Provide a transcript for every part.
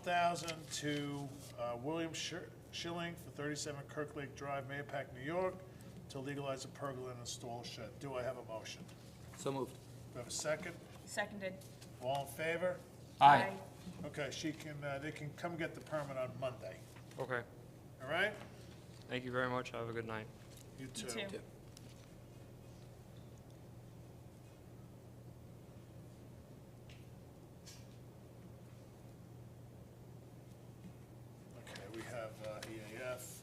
$1,000 to William Schilling for 37 Kirk Lake Drive, Mahopac, New York, to legalize a pergola and install a shed. Do I have a motion? So moved. Do I have a second? Seconded. All in favor? Aye. Okay, they can come get the permit on Monday, Okay. all right? Thank you very much. Have a good night. You too. too. Okay, we have EAF.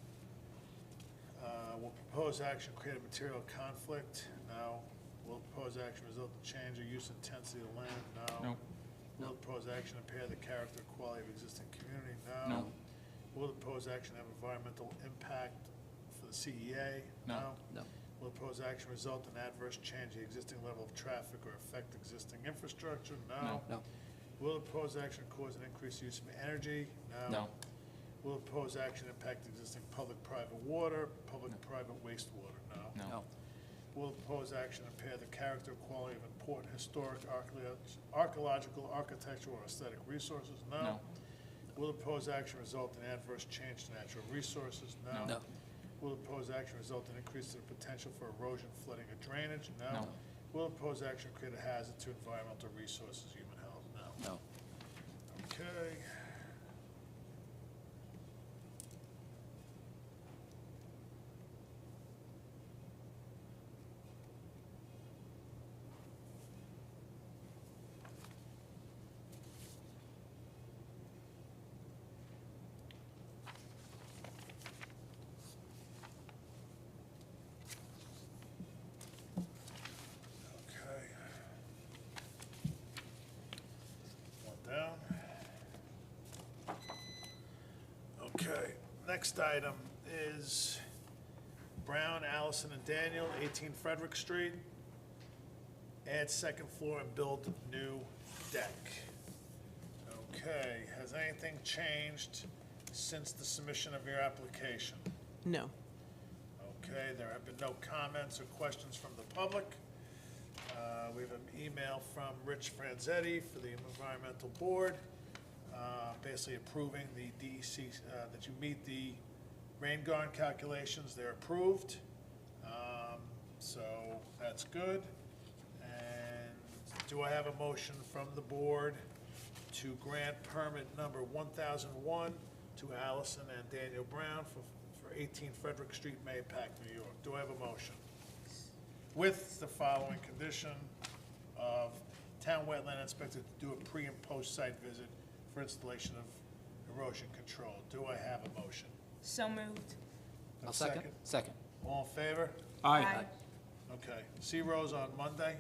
Will propose action create a material conflict? No. Will propose action result in change or use intensity of the land? No. No. Will the proposed action impair the character or quality of existing community? No. Will the proposed action have environmental impact for the CEA? No. No. Will the proposed action result in adverse change in the existing level of traffic or affect existing infrastructure? No. No. Will the proposed action cause an increased use of energy? No. Will the proposed action impact existing public-private water, public-private wastewater? No. No. Will the proposed action impair the character or quality of important historic, archaeological, architectural, or aesthetic resources? No. Will the proposed action result in adverse change to natural resources? No. Will the proposed action result in increase to the potential for erosion, flooding, or drainage? No. Will the proposed action create a hazard to environmental resources, human health? No. No. Okay. Okay. One down. Okay, next item is Brown, Allison, and Daniel, 18 Frederick Street. Add second floor and build new deck. Okay, has anything changed since the submission of your application? No. Okay, there have been no comments or questions from the public. We have an email from Rich Franzetti for the Environmental Board, basically approving the DEC, that you meet the rain garden calculations. They're approved. So that's good. And do I have a motion from the board to grant permit number 1001 to Allison and Daniel Brown for 18 Frederick Street, Mahopac, New York? Do I have a motion? With the following condition of town wetland inspector to do a pre and post site visit for installation of erosion control. Do I have a motion? So moved. I'll second. Second. All in favor? Aye. Okay. See Rose on Monday?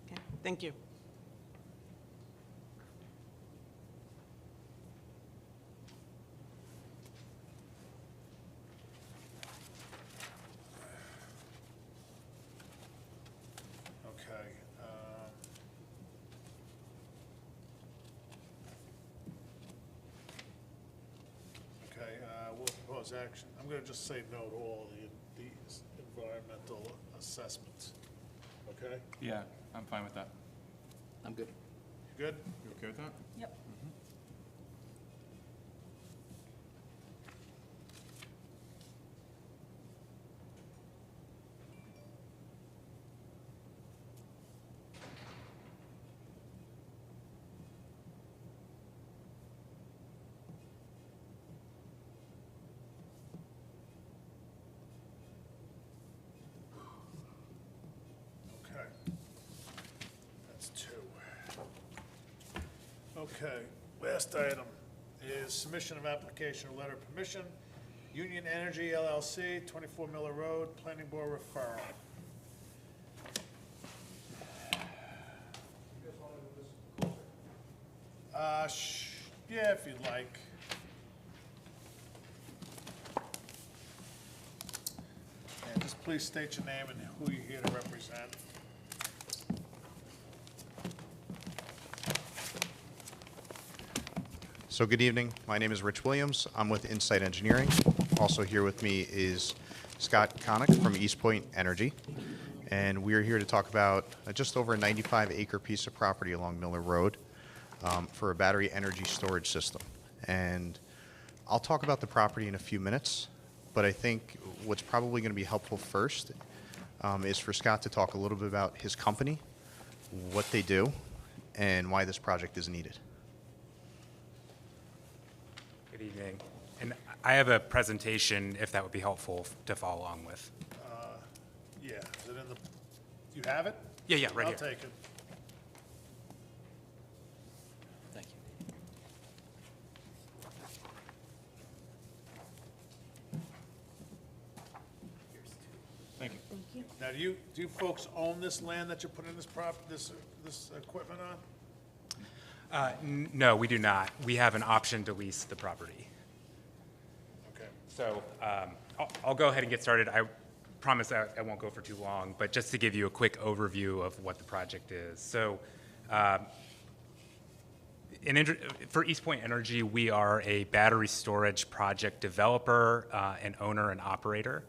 Okay, thank you. Okay. Okay, we'll propose action. I'm gonna just say no to all these environmental assessments. Okay? Yeah, I'm fine with that. I'm good. You good? You okay with that? Yep. Okay. That's two. Okay, last item is submission of application or letter of permission. Union Energy LLC, 24 Miller Road, Planning Board referral. Yeah, if you'd like. And just please state your name and who you're here to represent. So good evening. My name is Rich Williams. I'm with Insight Engineering. Also here with me is Scott Connick from East Point Energy. And we are here to talk about just over a 95-acre piece of property along Miller Road for a battery energy storage system. And I'll talk about the property in a few minutes, but I think what's probably going to be helpful first is for Scott to talk a little bit about his company, what they do, and why this project is needed. Good evening. And I have a presentation, if that would be helpful to follow along with. Yeah, is it in the, you have it? Yeah, right I'll here. take it. Thank you. Thank you. Now, do you folks own this land that you're putting this equipment on? No, we do not. We have an option to lease the property. Okay. So I'll go ahead and get started. I promise I won't go for too long, but just to give you a quick overview of what the project is. So for East Point Energy, we are a battery storage project developer, and owner and operator.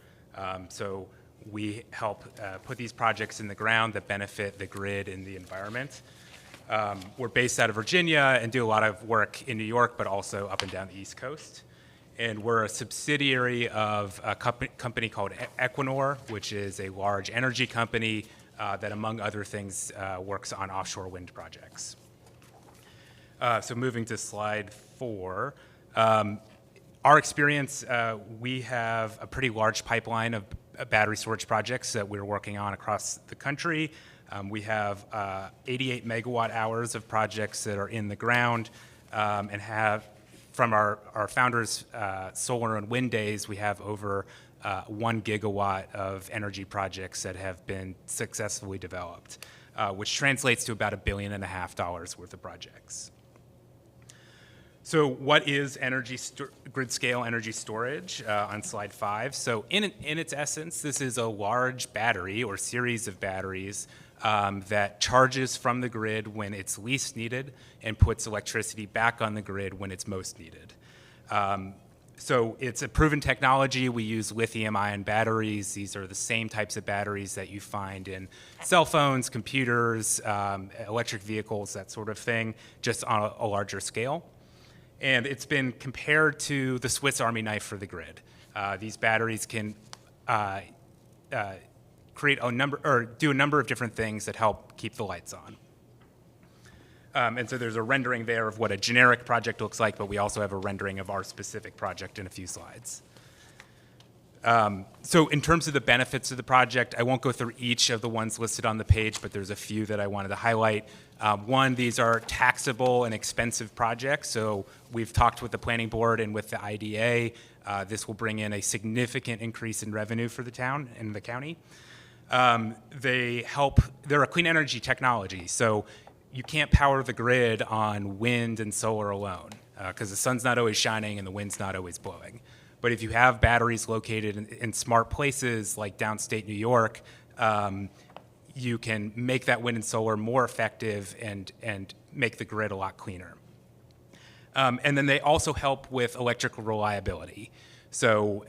So we help put these projects in the ground that benefit the grid and the environment. We're based out of Virginia and do a lot of work in New York, but also up and down the East Coast. And we're a subsidiary of a company called Equinor, which is a large energy company that, among other things, works on offshore wind projects. So moving to slide 4. Our experience, we have a pretty large pipeline of battery storage projects that we're working on across the country. We have 88 megawatt hours of projects that are in the ground, and have, from our founders' solar and wind days, we have over 1 gigawatt of energy projects that have been successfully developed, which translates to about $1.5 billion worth of projects. So what is grid-scale energy storage on slide 5? So in its essence, this is a large battery or series of batteries that charges from the grid when it's least needed and puts electricity back on the grid when it's most needed. So it's a proven technology. We use lithium-ion batteries. These are the same types of batteries that you find in cell phones, computers, electric vehicles, that sort of thing, just on a larger scale. And it's been compared to the Swiss Army knife for the grid. These batteries can create a number, or do a number of different things that help keep the lights on. And so there's a rendering there of what a generic project looks like, but we also have a rendering of our specific project in a few slides. So in terms of the benefits of the project, I won't go through each of the ones listed on the page, but there's a few that I wanted to highlight. One, these are taxable and expensive projects. So we've talked with the planning board and with the IDA. This will bring in a significant increase in revenue for the town and the county. They're a clean energy technology. So you can't power the grid on wind and solar alone, because the sun's not always shining and the wind's not always blowing. But if you have batteries located in smart places like downstate New York, you can make that wind and solar more effective and make the grid a lot cleaner. And then they also help with electrical reliability. So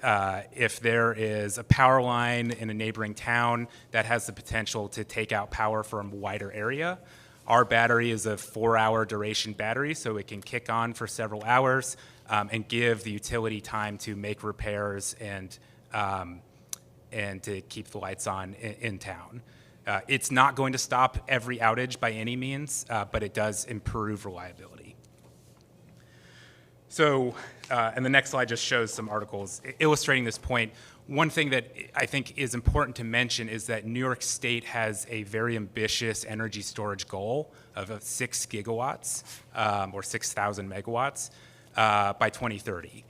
if there is a power line in a neighboring town that has the potential to take out power from a wider area, our battery is a 4-hour duration battery, so it can kick on for several hours and give the utility time to make repairs and to keep the lights on in town. It's not going to stop every outage by any means, but it does improve reliability. So, and the next slide just shows some articles illustrating this point. One thing that I think is important to mention is that New York State has a very ambitious energy storage goal of 6 gigawatts, or 6,000 megawatts, by 2030.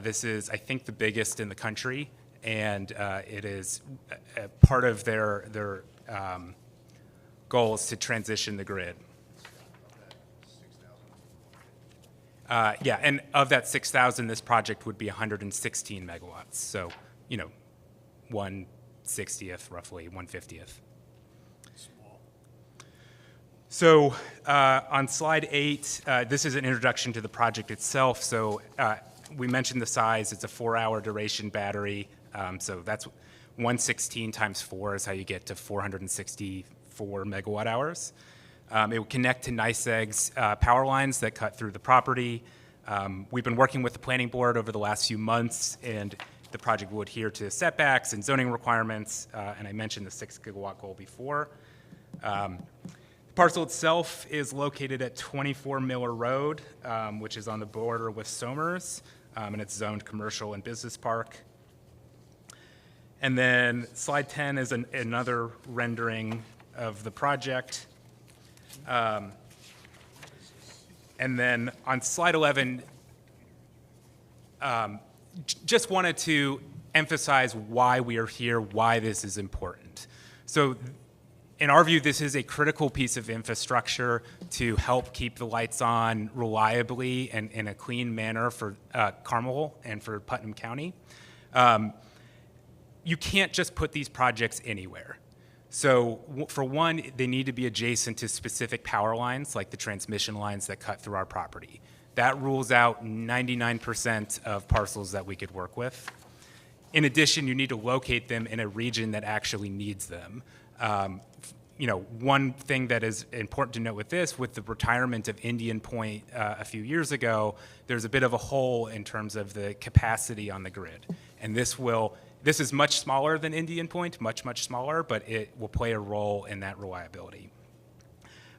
This is, I think, the biggest in the country, and it is a part of their goals to transition the grid. Yeah, and of that 6,000, this project would be 116 megawatts. So, 1/60th, roughly 1/50th. Small. So on slide 8, this is an introduction to the project itself. So we mentioned the size. It's a 4-hour duration battery. So that's 116 times 4 is how you get to 464 megawatt hours. It will connect to NYSEG's power lines that cut through the property. We've been working with the planning board over the last few months, and the project will adhere to setbacks and zoning requirements, and I mentioned the 6 gigawatt goal before. The parcel itself is located at 24 Miller Road, which is on the border with Somers, and it's zoned commercial and business park. And then slide 10 is another rendering of the project. And then on slide 11, just wanted to emphasize why we are here, why this is important. So in our view, this is a critical piece of infrastructure to help keep the lights on reliably and in a clean manner for Carmel and for Putnam County. You can't just put these projects anywhere. So for one, they need to be adjacent to specific power lines, like the transmission lines that cut through our property. That rules out 99% of parcels that we could work with. In addition, you need to locate them in a region that actually needs them. One thing that is important to note with this, with the retirement of Indian Point a few years ago, there's a bit of a hole in terms of the capacity on the grid. And this is much smaller than Indian Point, much, much smaller, but it will play a role in that reliability.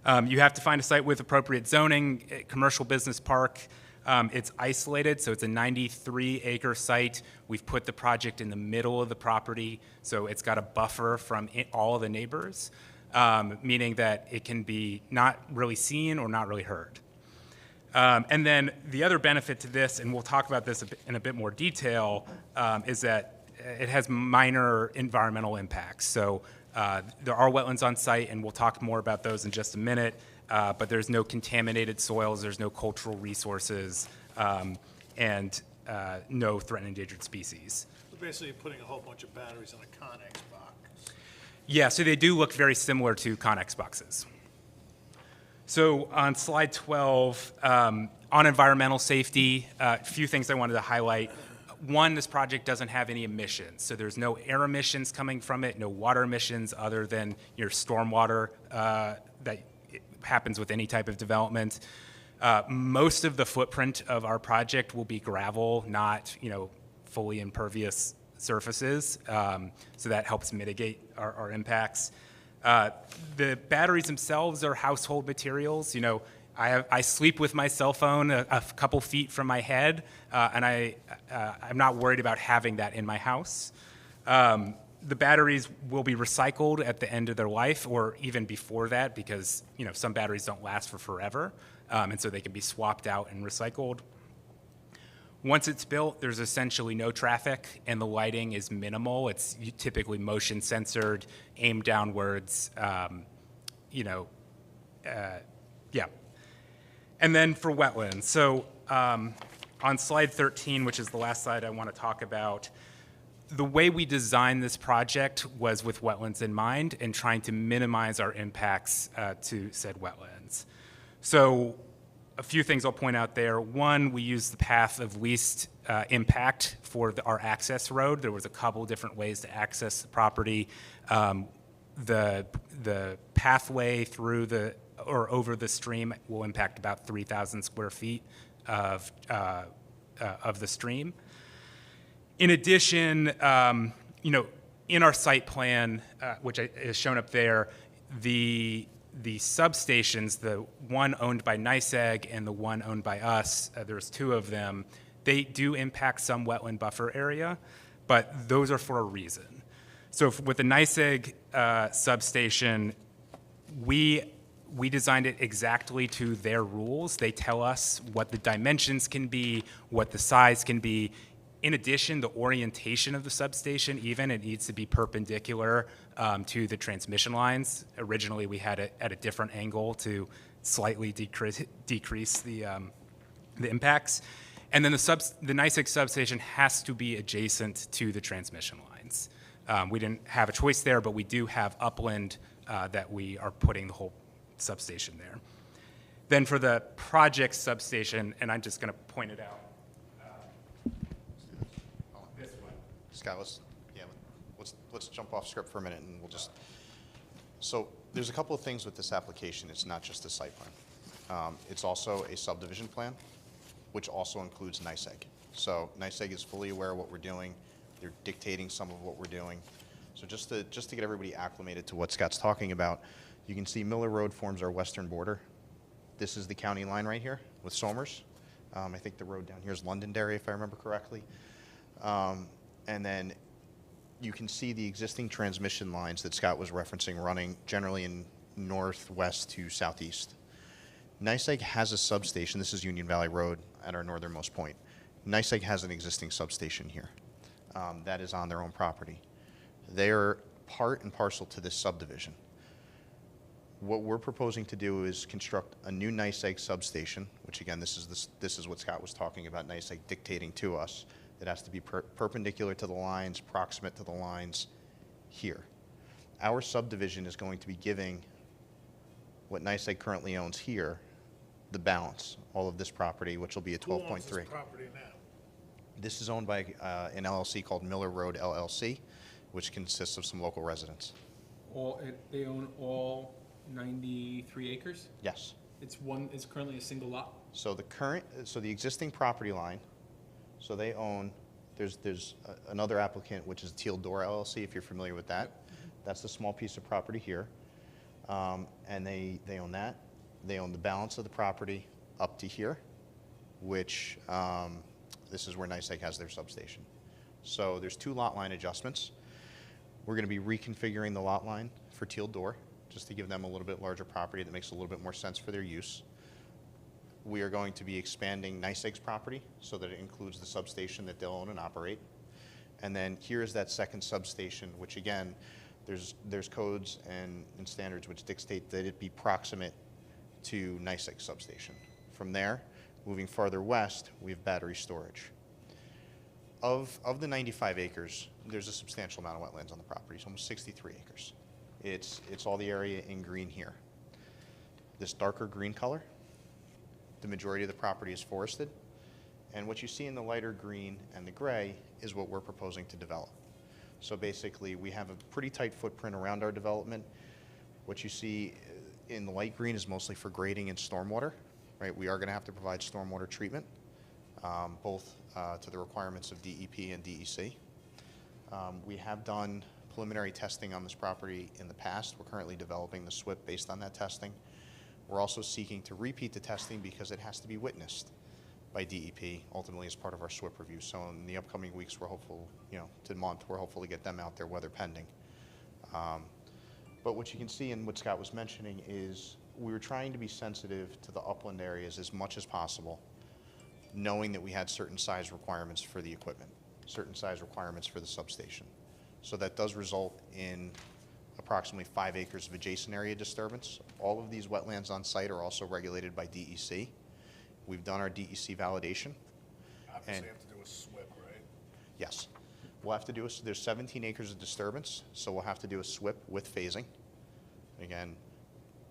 You have to find a site with appropriate zoning, commercial business park. It's isolated, so it's a 93-acre site. We've put the project in the middle of the property, so it's got a buffer from all of the neighbors, meaning that it can be not really seen or not really heard. And then the other benefit to this, and we'll talk about this in a bit more detail, is that it has minor environmental impacts. So there are wetlands on site, and we'll talk more about those in just a minute, but there's no contaminated soils, there's no cultural resources, and no threatened endangered species. So basically, you're putting a whole bunch of batteries in a Connex box. Yeah, so they do look very similar to Connex boxes. So on slide 12, on environmental safety, a few things I wanted to highlight. One, this project doesn't have any emissions, so there's no air emissions coming from it, no water emissions other than your stormwater that happens with any type of development. Most of the footprint of our project will be gravel, not fully impervious surfaces, so that helps mitigate our impacts. The batteries themselves are household materials. I sleep with my cell phone a couple feet from my head, and I'm not worried about having that in my house. The batteries will be recycled at the end of their life, or even before that, because some batteries don't last for forever, and so they can be swapped out and recycled. Once it's built, there's essentially no traffic, and the lighting is minimal. It's typically motion censored, aimed downwards. Yeah. And then for wetlands, so on slide 13, which is the last slide I want to talk about, the way we designed this project was with wetlands in mind and trying to minimize our impacts to said wetlands. So a few things I'll point out there. One, we used the path of least impact for our access road. There was a couple different ways to access the property. The pathway through or over the stream will impact about 3,000 square feet of the stream. In addition, in our site plan, which is shown up there, the substations, the one owned by NYSEG and the one owned by us, there's two of them, they do impact some wetland buffer area, but those are for a reason. So with the NYSEG substation, we designed it exactly to their rules. They tell us what the dimensions can be, what the size can be. In addition, the orientation of the substation, it needs to be perpendicular to the transmission lines. Originally, we had it at a different angle to slightly decrease the impacts. And then the NYSEG substation has to be adjacent to the transmission lines. We didn't have a choice there, but we do have upland that we are putting the whole substation there. Then for the project substation, and I'm just going to point it out. This one. Scott, let's jump off script for a minute, and we'll just. So there's a couple of things with this application. It's not just a site plan. It's also a subdivision plan. which also includes NYSEG. So NYSEG is fully aware of what we're doing. They're dictating some of what we're doing. So just to get everybody acclimated to what Scott's talking about, you can see Miller Road forms our western border. This is the county line right here with Somers. I think the road down here is Londonderry, if I remember correctly. And then you can see the existing transmission lines that Scott was referencing running generally in northwest to southeast. NYSEG has a substation. This is Union Valley Road at our northernmost point. NYSEG has an existing substation here that is on their own property. They are part and parcel to this subdivision. What we're proposing to do is construct a new NYSEG substation, which again, this is what Scott was talking about, NYSEG dictating to us. It has to be perpendicular to the lines, proximate to the lines here. Our subdivision is going to be giving what NYSEG currently owns here the balance, all of this property, which will be a 12.3. Who owns this property now? This is owned by an LLC called Miller Road LLC, which consists of some local residents. They own all 93 acres? Yes. It's currently a single lot? So the existing property line, so they own, there's another applicant, which is Teal Door LLC, if you're familiar with that. That's the small piece of property here. And they own that. They own the balance of the property up to here, which this is where NYSEG has their substation. So there's 2 lot line adjustments. We're going to be reconfiguring the lot line for Teal Door, just to give them a little bit larger property that makes a little bit more sense for their use. We are going to be expanding NYSEG's property so that it includes the substation that they'll own and operate. And then here is that second substation, which again, there's codes and standards which dictate that it be proximate to NYSEG substation. From there, moving farther west, we have battery storage. Of the 95 acres, there's a substantial amount of wetlands on the property. It's almost 63 acres. It's all the area in green here. This darker green color, the majority of the property is forested. And what you see in the lighter green and the gray is what we're proposing to develop. So basically, we have a pretty tight footprint around our development. What you see in the light green is mostly for grading and stormwater, right? We are going to have to provide stormwater treatment, both to the requirements of DEP and DEC. We have done preliminary testing on this property in the past. We're currently developing the SWIP based on that testing. We're also seeking to repeat the testing because it has to be witnessed by DEP, ultimately as part of our SWIP review. So in the upcoming weeks, we're hopeful, we're hopeful to get them out there, weather pending. But what you can see and what Scott was mentioning is we were trying to be sensitive to the upland areas as much as possible, knowing that we had certain size requirements for the equipment, certain size requirements for the substation. So that does result in approximately 5 acres of adjacent area disturbance. All of these wetlands on site are also regulated by DEC. We've done our DEC validation. Obviously, you have to do a SWIP, right? Yes. We'll have to do there's 17 acres of disturbance, so we'll have to do a SWIP with phasing. Again,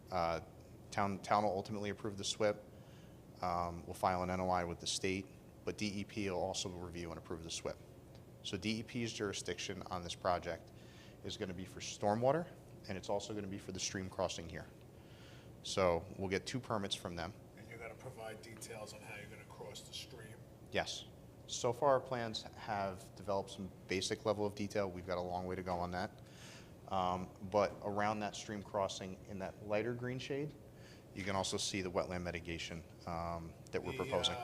town will ultimately approve the SWIP. We'll file an NOI with the state, but DEP will also review and approve the SWIP. So DEP's jurisdiction on this project is going to be for stormwater, and it's also going to be for the stream crossing here. So we'll get 2 permits from them. And you're going to provide details on how you're going to cross the stream. Yes. So far, our plans have developed some basic level of detail. We've got a long way to go on that. But around that stream crossing in that lighter green shade, you can also see the wetland mitigation that we're proposing.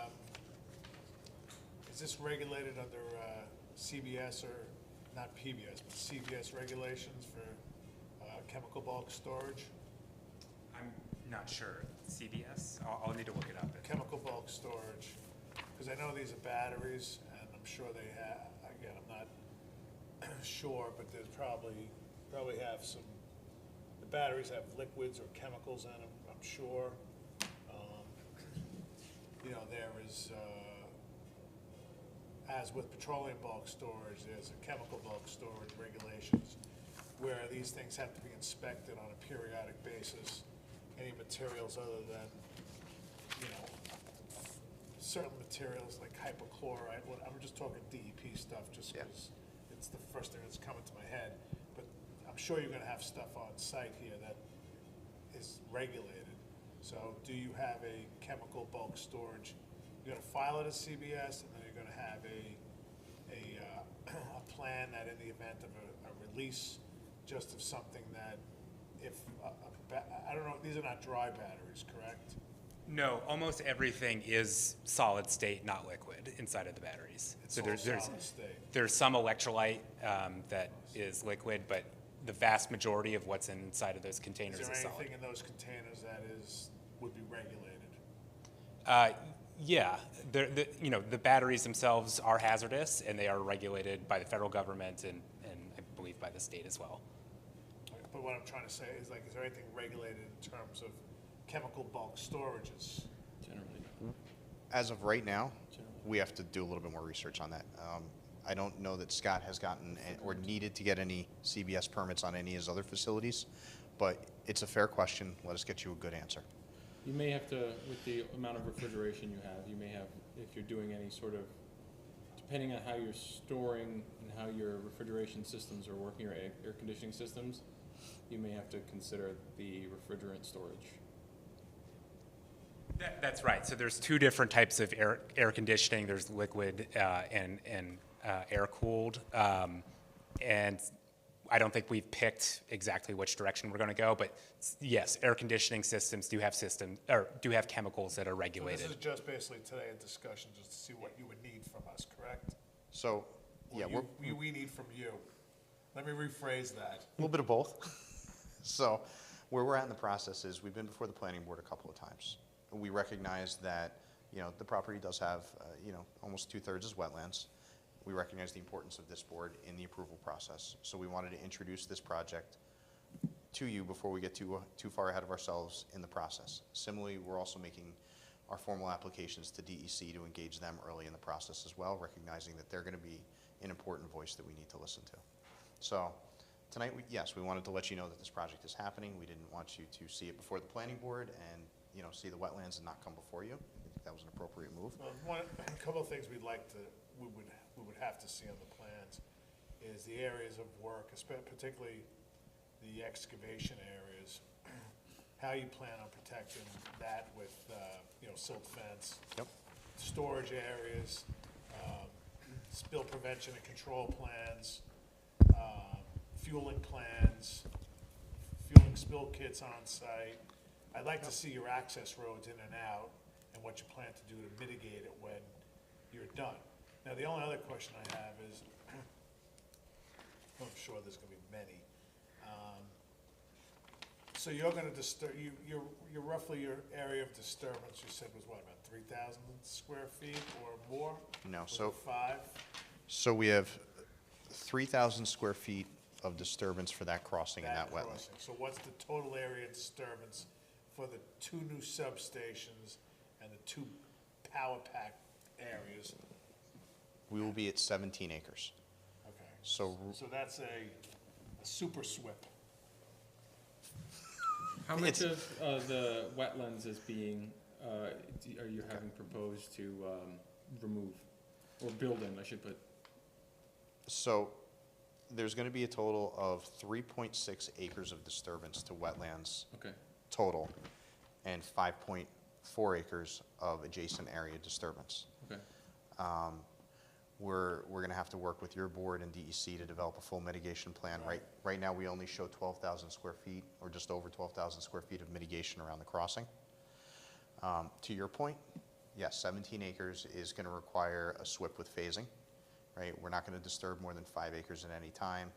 Is this regulated under CBS or not PBS, but CBS regulations for chemical bulk storage? I'm not sure. CBS? I'll need to look it up. Chemical bulk storage, because I know these are batteries, and I'm sure they have, again, I'm not sure, but there's probably have some, the batteries have liquids or chemicals in them, I'm sure. There is, as with petroleum bulk storage, there's a chemical bulk storage regulations where these things have to be inspected on a periodic basis. Any materials other than, certain materials like hypochlorite, I'm just talking DEP stuff just because it's the first thing that's coming to my head. But I'm sure you're going to have stuff on site here that is regulated. So do you have a chemical bulk storage you're gonna file it as CBS, and then you're gonna have a plan that in the event of a release, just of something that if, I don't know, these are not dry batteries, correct? No, almost everything is solid state, not liquid, inside of the batteries. It's So all there's solid state. there's some electrolyte that is liquid, but the vast majority of what's inside of those containers Is is there solid. anything in those containers that would be regulated? Yeah, the batteries themselves are hazardous, and they are regulated by the federal government and I believe by the state as well. But what I'm trying to say is, like, is there anything regulated in terms of chemical bulk storages? Generally, As of right now, we have to do a little bit more research on that. I don't know that Scott has gotten or needed to get any CBS permits on any of his other facilities, but it's a fair question. Let us get you a good answer. you may have to, with the amount of refrigeration you have, you may have, if you're doing any sort of, depending on how you're storing and how your refrigeration systems are working, or air conditioning systems, you may have to consider the refrigerant storage. That's right. So there's two different types of air conditioning. There's liquid and air cooled. And I don't think we've picked exactly which direction we're going to go, but yes, air conditioning systems do have chemicals that are So regulated. this is just basically today a discussion, just to see what you would need from us, correct? So, yeah, Or we need from you. Let me rephrase that. a little bit of both. So, where we're at in the process is we've been before the planning board a couple of times. We recognize that, the property does have, almost 2/3 is wetlands. We recognize the importance of this board in the approval process. So we wanted to introduce this project to you before we get too far ahead of ourselves in the process. Similarly, we're also making our formal applications to DEC to engage them early in the process as well, recognizing that they're going to be an important voice that we need to listen to. So tonight, yes, we wanted to let you know that this project is happening. We didn't want you to see it before the planning board and, see the wetlands and not come before you. I think that was an appropriate move. Well, a couple of things we would have to see on the plans is the areas of work, particularly the excavation areas, how you plan on protecting that with, silt fence. Yep. Storage areas, spill prevention and control plans, fueling plans, fueling spill kits on site. I'd like to see your access roads in and out and what you plan to do to mitigate it when you're done. Now, the only other question I have is, I'm sure there's gonna be many. So you're gonna disturb, you're roughly, your area of disturbance, you said was what, about 3,000 square feet or more? No, Was so- it 5? So we have 3,000 square feet of disturbance for that crossing in that wetland. crossing. So what's the total area disturbance for the 2 new substations and the 2 power pack areas? We will be at 17 acres. Okay. So So that's a super SWIP. How much of the wetlands is being, are you having proposed to remove, or build in, I should put? So there's going to be a total of 3.6 acres of disturbance to wetlands Okay, total, and 5.4 acres of adjacent area disturbance. okay, We're going to have to work with your board and DEC to develop a full mitigation plan. Right now, we only show 12,000 square feet, or just over 12,000 square feet of mitigation around the crossing. To your point, yes, 17 acres is going to require a SWIP with phasing, right? We're not going to disturb more than 5 acres at any time.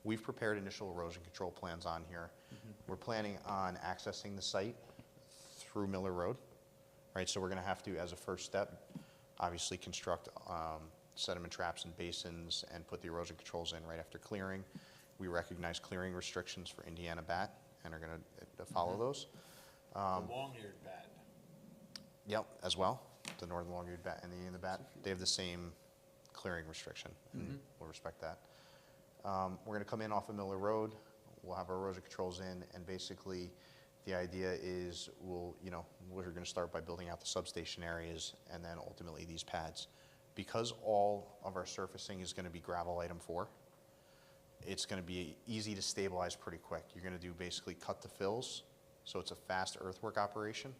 We've prepared initial erosion control plans on here. We're planning on accessing the site through Miller Road, right? So we're going to have to, as a first step, obviously construct sediment traps and basins and put the erosion controls in right after clearing. We recognize clearing restrictions for Indiana bat and are going to follow those. The long-eared bat. Yep, as well. The northern long-eared bat and the Indiana bat, they have the same clearing restriction, and we'll respect that. We're going to come in off of Miller Road. We'll have our erosion controls in, and basically, the idea is we're going to start by building out the substation areas and then ultimately these pads. Because all of our surfacing is going to be gravel item 4, it's going to be easy to stabilize pretty quick. You're going to do basically cut to fills, so it's a fast earthwork operation.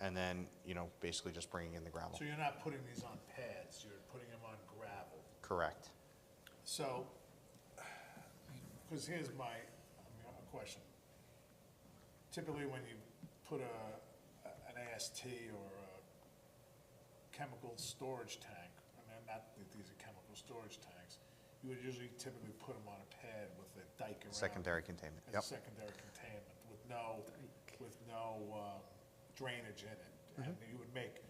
and then, basically just bringing in the gravel. So you're not putting these on pads, you're putting them on gravel. Correct. So, because here's my, question. Typically, when you put an AST or a chemical storage tank, not that these are chemical storage tanks, you would usually typically put them on a pad with a dike around. Secondary containment, As yep. a secondary containment with no drainage in it. And you would make,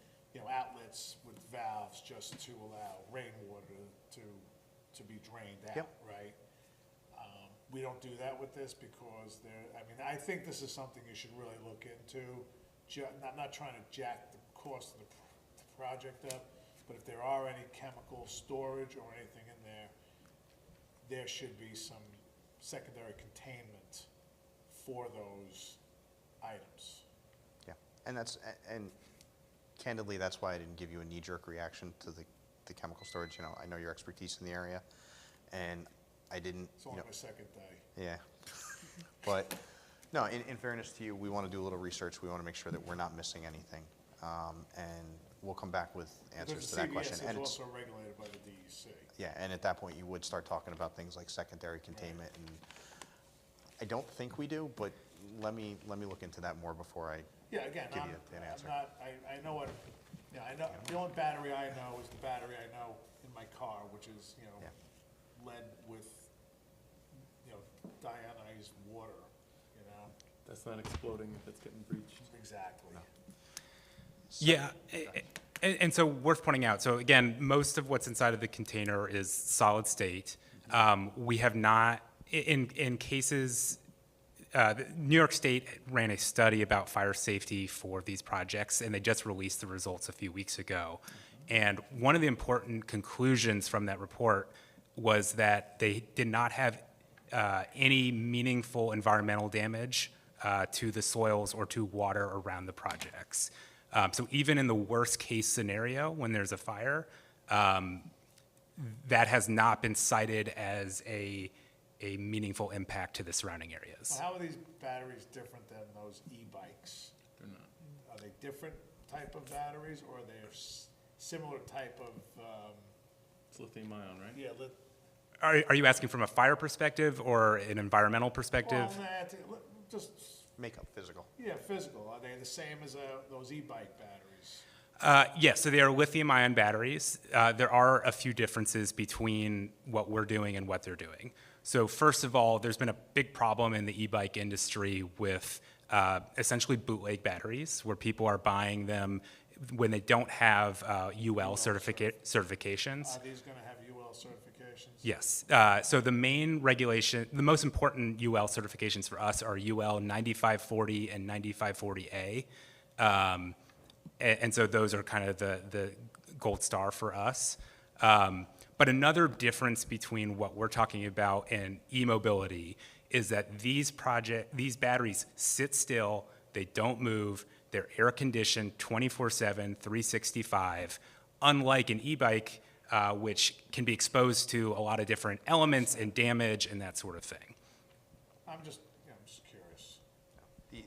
outlets with valves just to allow rainwater to be drained out, Yep. right? We don't do that with this because I think this is something you should really look into. Not trying to jack the cost of the project up, but if there are any chemical storage or anything in there, there should be some secondary containment for those items. Yeah, and candidly, that's why I didn't give you a knee-jerk reaction to the chemical storage. I know your expertise in the area, and I didn't, It's only my second day. yeah. But, no, in fairness to you, we want to do a little research. We want to make sure that we're not missing anything. And we'll come back with answers to that question. Because the And CBS it's, is also regulated by the DEC. yeah, and at that point, you would start talking about things like secondary containment. And I don't think we do, but let me look into that more before I Yeah, again, give I'm you an answer. not, I know what, I know, the only battery I know is the battery I know in my car, which is, Yeah. lead with, deionized water, That's not exploding if it's getting breached. exactly. Yeah, and so worth pointing out, so again, most of what's inside of the container is solid state. We have not, in cases, New York State ran a study about fire safety for these projects, and they just released the results a few weeks ago. And one of the important conclusions from that report was that they did not have any meaningful environmental damage to the soils or to water around the projects. So even in the worst case scenario, when there's a fire, that has not been cited as a meaningful impact to the surrounding areas. Well, how are these batteries different than those e-bikes? They're not. Are they different type of batteries, or are they similar type of, It's lithium ion, right? yeah, Are you asking from a fire perspective or an environmental perspective? well, just, Makeup, physical. yeah, physical. Are they the same as those e-bike batteries? Yes, so they are lithium-ion batteries. There are a few differences between what we're doing and what they're doing. So first of all, there's been a big problem in the e-bike industry with essentially bootleg batteries, where people are buying them when they don't have UL certifications. Are these going to have UL certifications? Yes. So the main regulation, the most important UL certifications for us are UL 9540 and 9540A. And so those are kind of the gold star for us. But another difference between what we're talking about and e-mobility is that these batteries sit still, they don't move, they're air conditioned 24/7, 365, unlike an e-bike, which can be exposed to a lot of different elements and damage and that sort of thing. I'm just curious.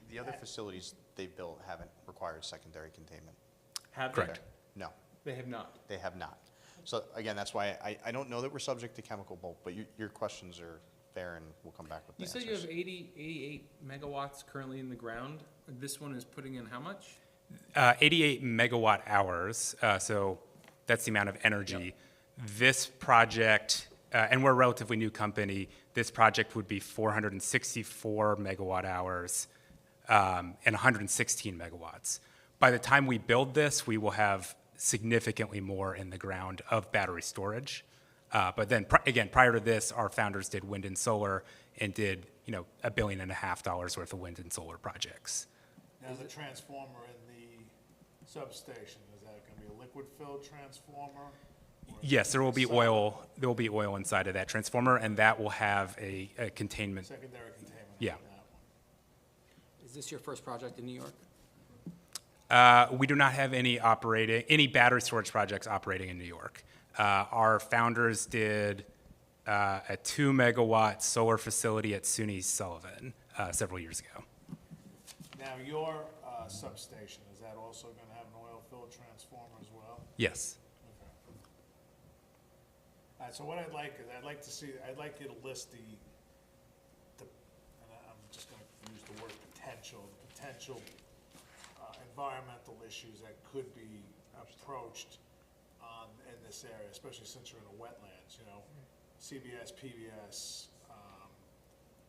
The other facilities they built haven't required secondary containment. Have they? Correct. No, They have not. they have not. So again, that's why I don't know that we're subject to chemical bulk, but your questions are fair, and we'll come back with the You answers. said you have 88 megawatts currently in the ground. This one is putting in how much? 88 megawatt hours, so that's the amount of energy. This project, and we're a relatively new company, this project would be 464 megawatt hours and 116 megawatts. By the time we build this, we will have significantly more in the ground of battery storage. But then, again, prior to this, our founders did wind and solar and did, $1.5 billion worth of wind and solar projects. Now, the transformer in the substation, is that going to be a liquid-filled transformer? or is Yes, it there will be solid? oil. There will be oil inside of that transformer, and that will have a containment. Secondary containment Yeah. on that one. Is this your first project in New York? We do not have any battery storage projects operating in New York. Our founders did a 2 megawatt solar facility at SUNY Sullivan several years ago. Now, your substation, is that also gonna have an oil-filled transformer as well? Yes. Okay. All right, so what I'd like is, I'd like you to list and I'm just gonna use the word potential, environmental issues that could be approached in this area, especially since you're in the wetlands, you know, CBS, PBS,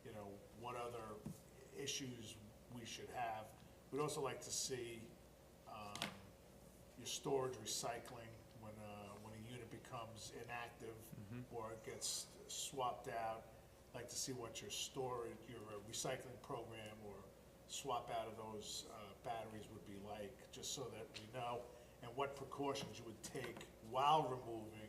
you know, what other issues we should have. We'd also like to see your storage recycling when a unit becomes inactive or it gets swapped out. Like to see what your storage, your recycling program or swap out of those batteries would be like, just so that we know, and what precautions you would take while removing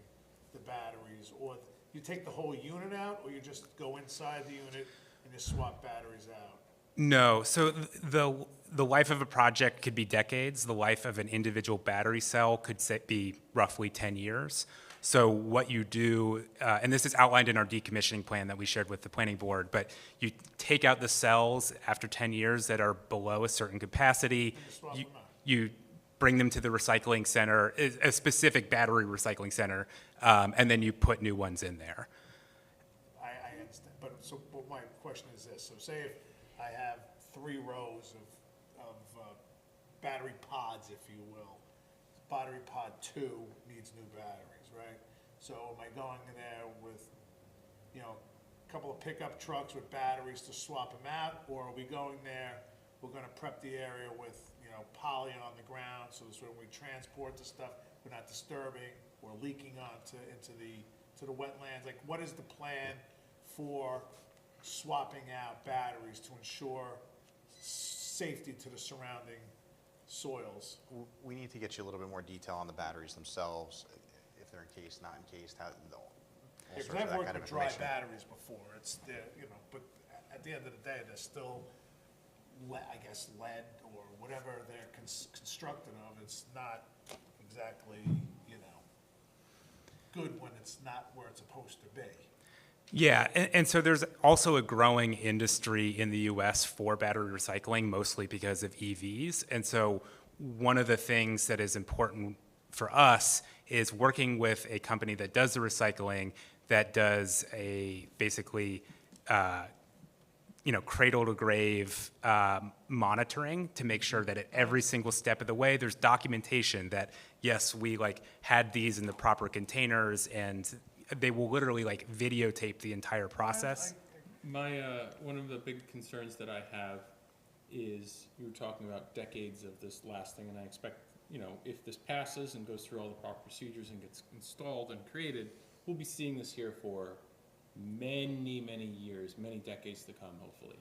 the batteries, or you take the whole unit out, or you just go inside the unit and you swap batteries out? No, so the life of a project could be decades. The life of an individual battery cell could be roughly 10 years. So what you do, and this is outlined in our decommissioning plan that we shared with the planning board, but you take out the cells after 10 years that are below a certain capacity. swap them out. You bring them to the recycling center, a specific battery recycling center, and then you put new ones in there. I understand, but my question is this, so say if I have 3 rows of battery pods, if you will. Battery pod 2 needs new batteries, right? So am I going in there with, you know, a couple of pickup trucks with batteries to swap them out? Or are we going there, we're gonna prep the area with, you know, poly on the ground, so that when we transport the stuff, we're not disturbing or leaking into the wetlands? Like, what is the plan for swapping out batteries to ensure safety to the surrounding soils? We need to get you a little bit more detail on the batteries themselves, if they're encased, not encased, all Because sorts of I've that worked kind of with dry information. batteries before, you know, but at the end of the day, they're still, I guess, lead or whatever they're constructed of. It's not exactly, you know, good when it's not where it's supposed to be. Yeah, and so there's also a growing industry in the US for battery recycling, mostly because of EVs. And so one of the things that is important for us is working with a company that does the recycling, that does a basically, you know, cradle to grave monitoring to make sure that at every single step of the way, there's documentation that, yes, we like had these in the proper containers, and they will literally like videotape the entire process. My, one of the big concerns that I have is, you were talking about decades of this lasting, and I expect, you know, if this passes and goes through all the proper procedures and gets installed and created, we'll be seeing this here for many, many years, many decades to come, hopefully.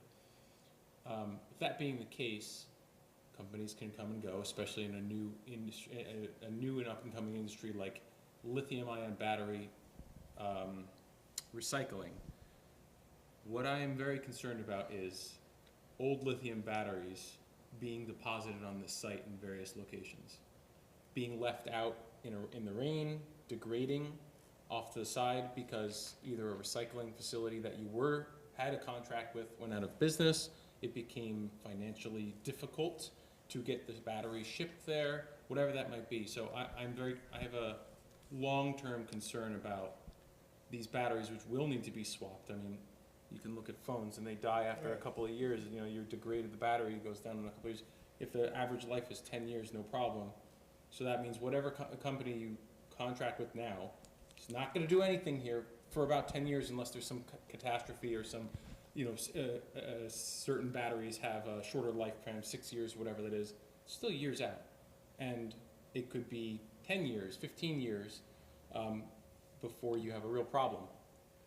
That being the case, companies can come and go, especially in a new industry, a new and up-and-coming industry like lithium-ion battery recycling. What I am very concerned about is old lithium batteries being deposited on this site in various locations, being left out in the rain, degrading off to the side because either a recycling facility that you had a contract with went out of business, it became financially difficult to get this battery shipped there, whatever that might be. So I have a long-term concern about these batteries, which will need to be swapped. I mean, you can look at phones and they die after a couple of years. You know, you degraded the battery, it goes down in a couple of years. If the average life is 10 years, no problem. So that means whatever company you contract with now is not going to do anything here for about 10 years unless there's some catastrophe or some, you know, certain batteries have a shorter lifespan, 6 years, whatever that is, still years out. And it could be 10 years, 15 years before you have a real problem.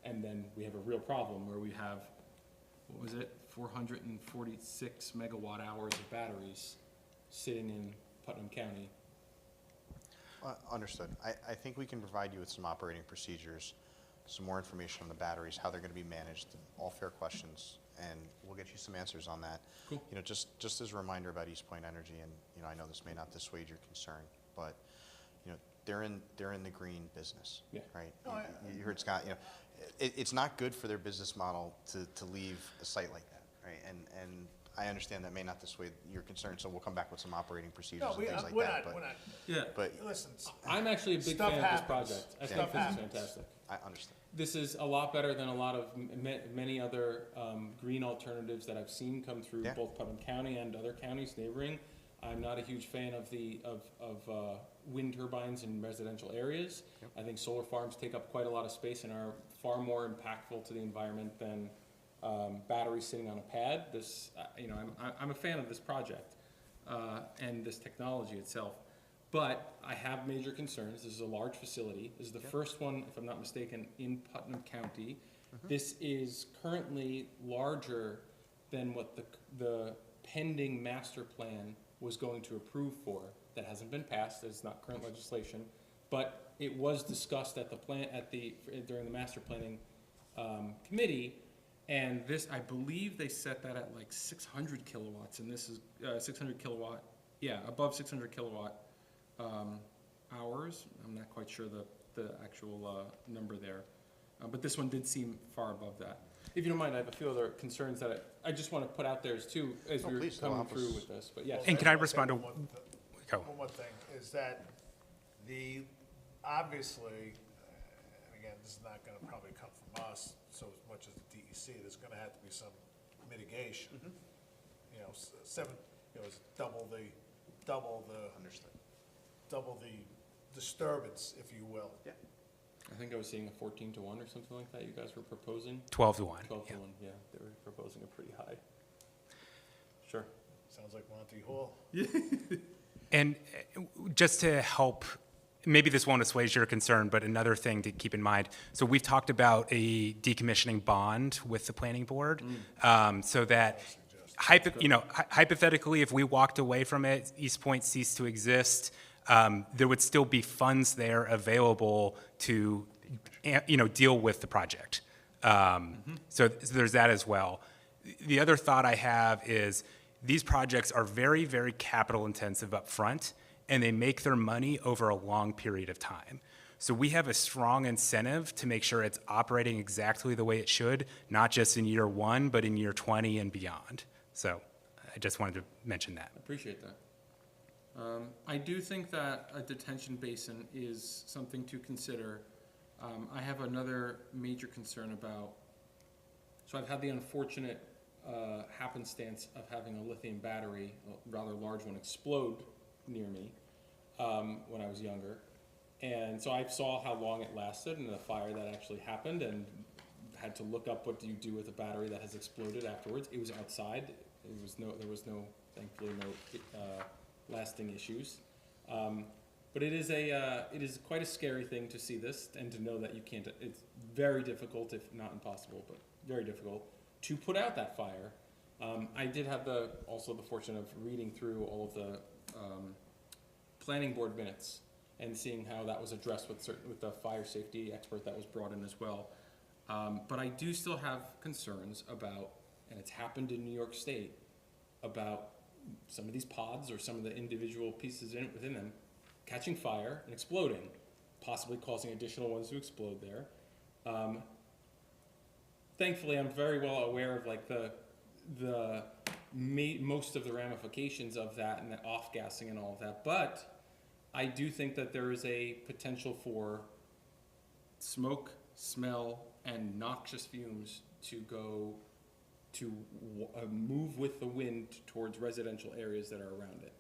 And then we have a real problem where we have, what was it, 446 megawatt hours of batteries sitting in Putnam County. Understood. I think we can provide you with some operating procedures, some more information on the batteries, how they're going to be managed, all fair questions, and we'll get you some answers on that. Cool. You know, just as a reminder about East Point Energy, and you know, I know this may not dissuade your concern, but you know, they're in the green business, Yeah. right? You heard Scott. You know, it's not good for their business model to leave a site like that, right? And I understand that may not dissuade your concern, so we'll come back with some operating procedures No, and things like we're that. not, but Yeah. But listen, I'm actually a big Stuff fan of this happens. project. I Stuff think this is happens. fantastic. I understand. This is a lot better than a lot of many other green alternatives that I've seen come through Yeah. both Putnam County and other counties neighboring. I'm not a huge fan of wind turbines in residential areas. Yep. I think solar farms take up quite a lot of space and are far more impactful to the environment than batteries sitting on a pad. I'm a fan of this project and this technology itself. But I have major concerns. This is a large facility. This is the first one, if I'm not mistaken, in Putnam County. This is currently larger than what the pending master plan was going to approve for. That hasn't been passed. It's not current legislation, but it was discussed at during the master planning committee. And this, I believe, they set that at like 600 kilowatts, and this is 600 kilowatt. Yeah, above 600 kilowatt. Hours. I'm not quite sure the actual number there, but this one did seem far above that. If you don't mind, I have a few other concerns that I just want to put out there too as we're please, coming help us. through with this. But yes, And can I I'll say respond to- One Go. more thing, is that obviously, and again, this is not gonna probably come from us so as much as the DEC, there's gonna have to be some mitigation. You know, it's double the Understood. double the disturbance, if you will. Yeah. I think I was seeing a 14 to 1 or something like that. You guys were proposing 12 to 1. 12 yeah. to 1. Yeah, they were proposing a pretty high. Sure. Sounds like Monty Hall. And just to help, maybe this won't assuage your concern, but another thing to keep in mind. So we've talked about a decommissioning bond with the planning board, so that hypothetically, if we walked away from it, East Point ceased to exist, there would still be funds there available to, deal with the project. So there's that as well. The other thought I have is these projects are very, very capital intensive up front, and they make their money over a long period of time. So we have a strong incentive to make sure it's operating exactly the way it should, not just in year 1, but in year 20 and beyond. So I just wanted to mention that. I appreciate that. I do think that a detention basin is something to consider. I have another major concern about, so I've had the unfortunate happenstance of having a lithium battery, a rather large one, explode near me when I was younger. And so I saw how long it lasted and the fire that actually happened, and had to look up what do you do with a battery that has exploded afterwards. It was outside. There was no, thankfully, no lasting issues. But it is quite a scary thing to see this and to know that you can't. It's very difficult, if not impossible, but very difficult to put out that fire. I did have also the fortune of reading through all of the planning board minutes and seeing how that was addressed with the fire safety expert that was brought in as well. But I do still have concerns about, and it's happened in New York State, about some of these pods or some of the individual pieces within them catching fire and exploding, possibly causing additional ones to explode there. Thankfully, I'm very well aware of like most of the ramifications of that and the off-gassing and all of that, but I do think that there is a potential for smoke, smell, and noxious fumes to move with the wind towards residential areas that are around it.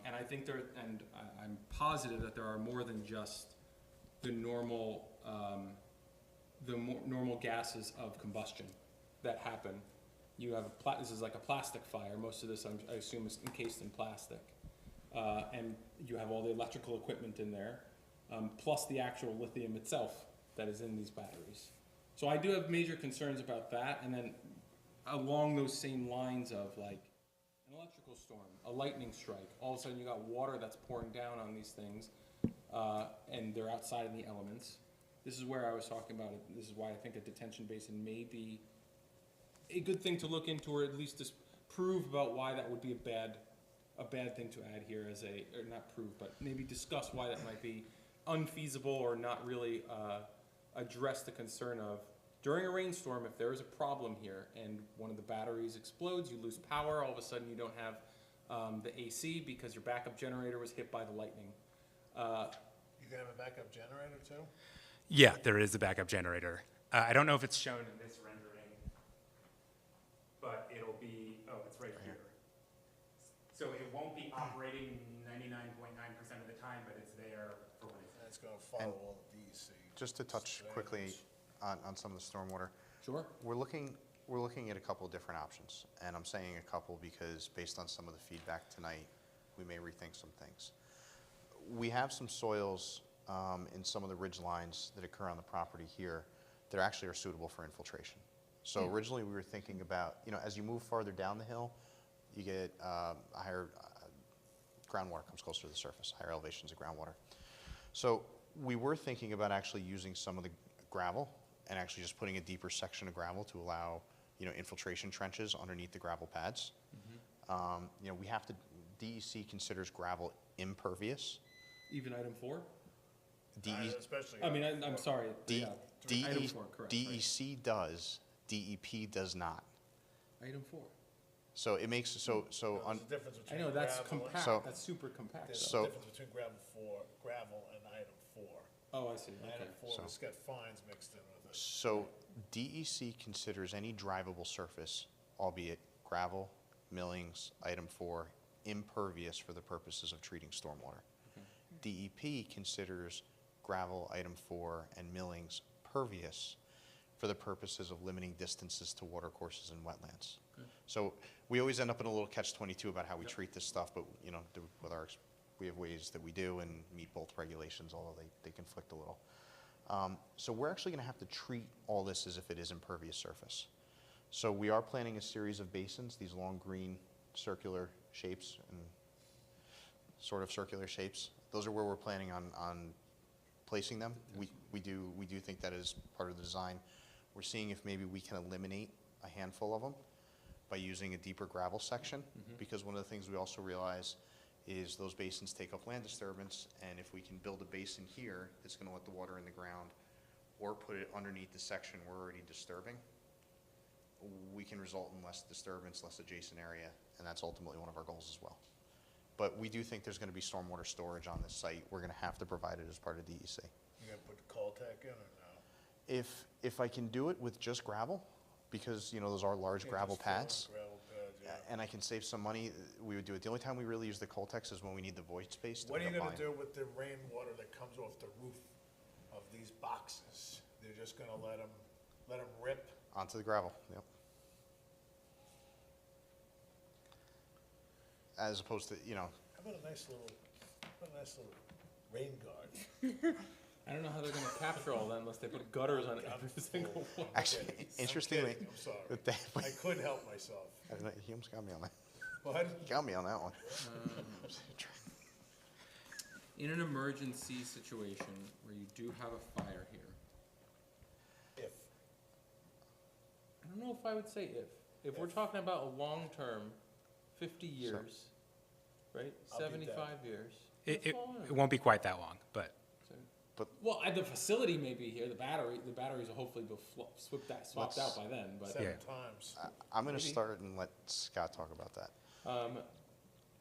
And I think I'm positive that there are more than just the normal gases of combustion that happen. You have this is like a plastic fire. Most of this, I assume, is encased in plastic. And you have all the electrical equipment in there, plus the actual lithium itself that is in these batteries. So I do have major concerns about that. And then along those same lines of like an electrical storm, a lightning strike, all of a sudden you got water that's pouring down on these things, and they're outside in the elements. This is where I was talking about it. This is why I think a detention basin may be a good thing to look into, or at least just prove about why that would be a bad thing to add here as or not prove, but maybe discuss why that might be unfeasible or not really address the concern of During a rainstorm, if there is a problem here and one of the batteries explodes, you lose power, all of a sudden you don't have the AC because your backup generator was hit by the lightning. You can have a backup generator too? Yeah, there is a backup generator. I don't know if it's shown in this rendering, but it'll be, oh, it's right here. So it won't be operating 99.9% of the time, but it's there for when it's. And it's gonna follow all the DEC. Just to touch quickly on some of the stormwater, Sure. we're looking at a couple of different options, and I'm saying a couple because based on some of the feedback tonight, we may rethink some things. We have some soils in some of the ridge lines that occur on the property here that actually are suitable for infiltration. So originally we were thinking about, as you move farther down the hill, you get higher groundwater comes closer to the surface, higher elevations of groundwater. So we were thinking about actually using some of the gravel and actually just putting a deeper section of gravel to allow, infiltration trenches underneath the gravel pads. We have to, DEC considers gravel impervious. Even item 4? Especially. I mean, I'm sorry. Yeah. Item 4, correct. right. DEC does, DEP does not. Item 4. So it makes, There's a difference I between know, that's gravel and- compact, So- that's super compact. There's So- a difference between gravel and item 4. Oh, I see, okay. Item 4 So- has got fines mixed in with it. So DEC considers any drivable surface, albeit gravel, millings, item 4, impervious for the purposes of treating stormwater. DEP considers gravel, item 4, and millings pervious for the purposes of limiting distances to watercourses and wetlands. So we always end up in a little catch-22 about how we treat this stuff, but, we have ways that we do and meet both regulations, although they conflict a little. So we're actually going to have to treat all this as if it is impervious surface. So we are planning a series of basins, these long green circular shapes and sort of circular shapes. Those are where we're planning on placing them. We do think that is part of the design. We're seeing if maybe we can eliminate a handful of them by using a deeper gravel section, because one of the things we also realize is those basins take up land disturbance, and if we can build a basin here that's going to let the water in the ground or put it underneath the section we're already disturbing, we can result in less disturbance, less adjacent area, and that's ultimately one of our goals as well. But we do think there's going to be stormwater storage on this site. We're going to have to provide it as part of DEC. You gonna put the Coltech in or no? If I can do it with just gravel, because, those are large Yeah, gravel just fill in pads, Gravel pads, yeah. and I can save some money, we would do it. The only time we really use the Coltex is when we need the void space to What are you make a gonna line. do with the rainwater that comes off the roof of these boxes? They're just gonna let them rip? Onto the gravel, yep. As opposed to, How about a nice little rain guard? I don't know how they're gonna capture all that unless they put gutters on every single one. actually, I'm interestingly, kidding, I'm sorry. that they- I couldn't help myself. I don't know, he almost got me on that. What? He got me on that one. In an emergency situation where you do have a fire here, If, I don't know if I would say if. If we're talking about a long-term, 50 years, right? I'll be 75 dead. years. It that's fine. won't be quite that long, but Well, the facility may be here, the batteries will hopefully be swapped out by then, but. 7 Yeah. times. I'm going to Maybe. start and let Scott talk about that.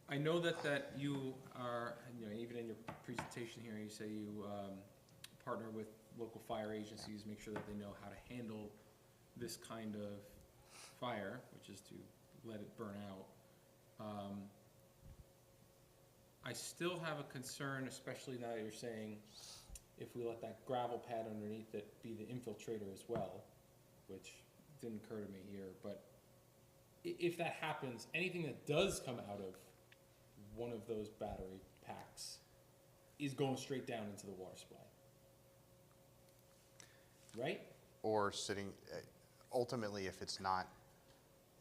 I know that you are, even in your presentation here, you say you partner with local fire agencies, make sure that they know how to handle this kind of fire, which is to let it burn out. I still have a concern, especially now that you're saying if we let that gravel pad underneath it be the infiltrator as well, which didn't occur to me here, but if that happens, anything that does come out of one of those battery packs is going straight down into the water supply. Right? Or sitting, ultimately, if it's not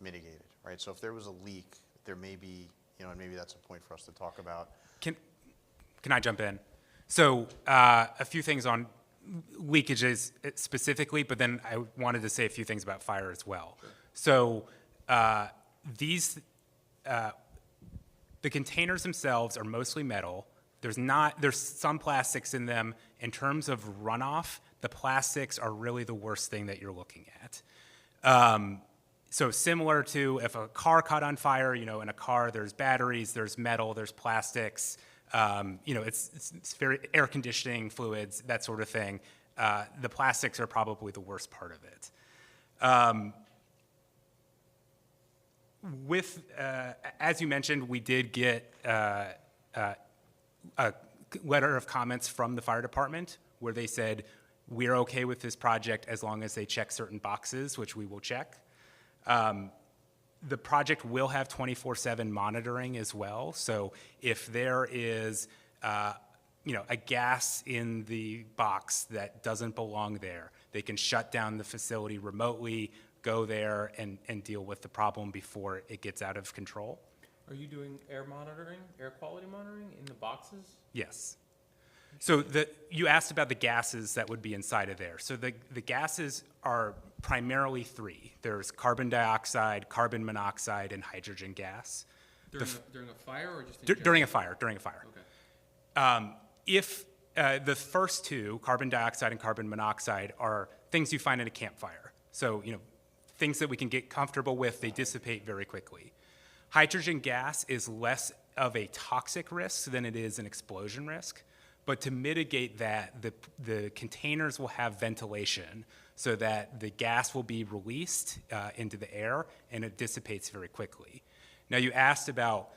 mitigated, right? So if there was a leak, there may be, and maybe that's a point for us to talk about. can I jump in? So a few things on leakages specifically, but then I wanted to say a few things about fire as well. Sure. So the containers themselves are mostly metal. There's some plastics in them in terms of runoff, the plastics are really the worst thing that you're looking at. So similar to if a car caught on fire, in a car there's batteries, there's metal, there's plastics, it's very air conditioning fluids, that sort of thing. The plastics are probably the worst part of it. As you mentioned, we did get a letter of comments from the fire department where they said, we're okay with this project as long as they check certain boxes, which we will check. The project will have 24/7 monitoring as well. So if there is, a gas in the box that doesn't belong there, they can shut down the facility remotely, go there and deal with the problem before it gets out of control. Are you doing air monitoring, air quality monitoring in the boxes? Yes. So you asked about the gases that would be inside of there. So the gases are primarily three. There's carbon dioxide, carbon monoxide, and hydrogen gas. During a fire or just in During general? During a fire. Okay. If the first two, carbon dioxide and carbon monoxide, are things you find in a campfire. So, things that we can get comfortable with, they dissipate very quickly. Hydrogen gas is less of a toxic risk than it is an explosion risk. But to mitigate that, the containers will have ventilation so that the gas will be released into the air and it dissipates very quickly. Now, you asked about,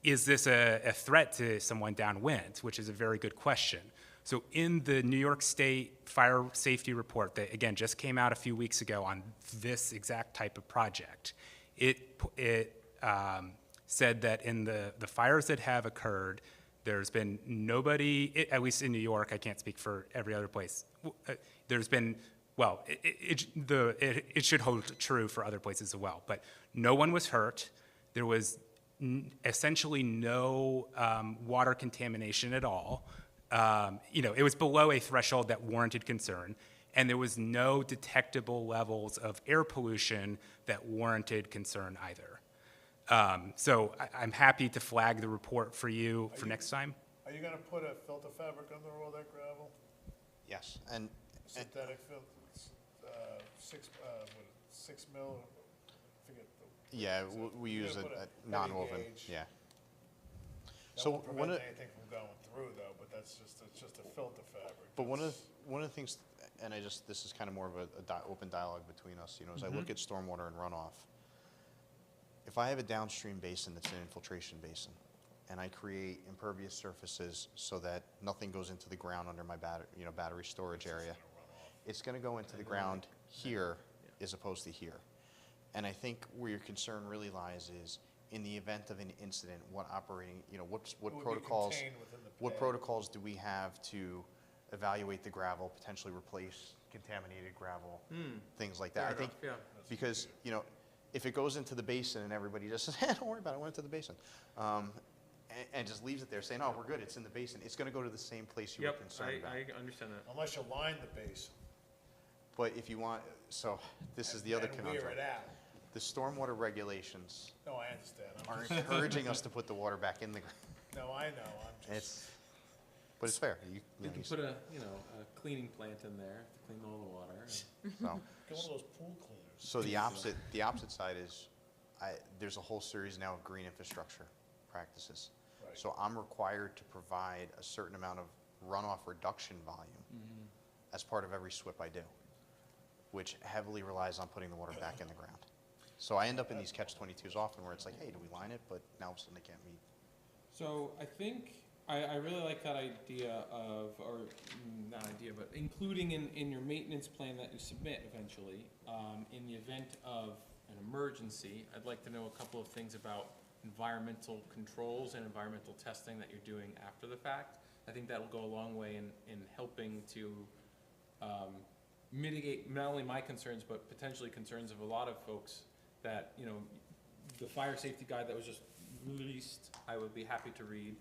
is this a threat to someone downwind, which is a very good question. So in the New York State Fire Safety Report that, again, just came out a few weeks ago on this exact type of project, it said that in the fires that have occurred, there's been nobody, at least in New York, I can't speak for every other place, there's been, well, it should hold true for other places as well, but no one was hurt. There was essentially no water contamination at all. It was below a threshold that warranted concern, and there was no detectable levels of air pollution that warranted concern either. So I'm happy to flag the report for you for next time. Are you gonna put a filter fabric under all that gravel? Yes, and Synthetic filter, 6 mil, I forget the. yeah, we You're use gonna a put a non-woven, heavy gauge. yeah. That So won't one prevent of, anything from going through though, but it's just a filter fabric. but one of It's- the things, and this is kind of more of open dialogue between us, as I look at stormwater and runoff. If I have a downstream basin that's an infiltration basin, and I create impervious surfaces so that nothing goes into the ground under my battery storage area, it's going to go into the ground here as opposed to here. And I think where your concern really lies is in the event of an incident, what operating, what It would be protocols, contained within the what pad. protocols do we have to evaluate the gravel, potentially replace contaminated gravel, things like that. I think because, if it goes into the basin and everybody just says, don't worry about it, I went into the basin, and just leaves it there saying, oh, we're good, it's in the basin, it's going to go to the same place you were concerned about. I understand that. Unless you line the basin. But if you want, so this is the other and conundrum. wear it out. The stormwater regulations No, I understand. I'm are just, encouraging us to put the water back in the ground. no, I know, I'm just, But it's fair. You You know, can put a cleaning plant in there to clean all the water. so, get one of those pool cleaners. so the opposite side is, there's a whole series now of green infrastructure practices. Right. So I'm required to provide a certain amount of runoff reduction volume as part of every SWIP I do, which heavily relies on putting the water back in the ground. So I end up in these catch-22s often where it's like, hey, do we line it? But now all of a sudden they can't meet. So I think, I really like that idea of, or not idea, but including in your maintenance plan that you submit eventually, in the event of an emergency, I'd like to know a couple of things about environmental controls and environmental testing that you're doing after the fact. I think that'll go a long way in helping to mitigate not only my concerns, but potentially concerns of a lot of folks that, the fire safety guide that was just released, I would be happy to read.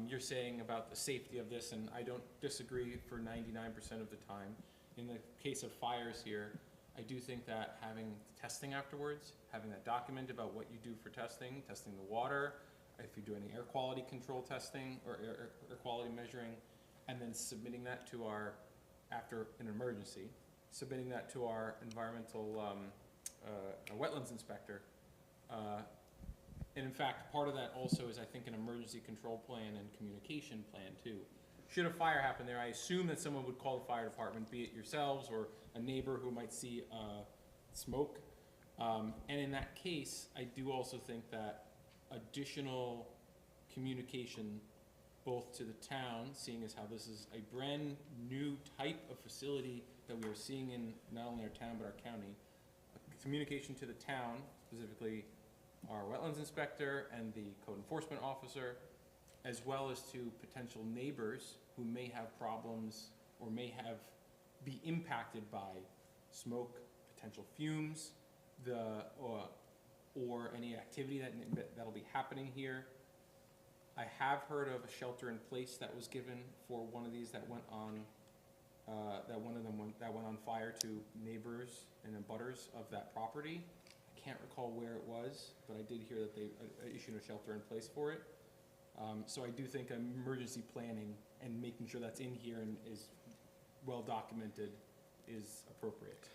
You're saying about the safety of this, and I don't disagree for 99% of the time. In the case of fires here, I do think that having testing afterwards, having that documented about what you do for testing the water, if you do any air quality control testing or air quality measuring, and then submitting that to our, after an emergency, submitting that to our environmental, our wetlands inspector. And in fact, part of that also is, I think, an emergency control plan and communication plan too. Should a fire happen there, I assume that someone would call the fire department, be it yourselves or a neighbor who might see smoke. And in that case, I do also think that additional communication, both to the town, seeing as how this is a brand new type of facility that we are seeing in not only our town but our county, communication to the town, specifically our wetlands inspector and the code enforcement officer, as well as to potential neighbors who may have problems or may be impacted by smoke, potential fumes, or any activity that'll be happening here. I have heard of a shelter in place that was given for one of these that went on, that went on fire to neighbors and abutters of that property. I can't recall where it was, but I did hear that they issued a shelter in place for it. So I do think emergency planning and making sure that's in here and is well documented is appropriate.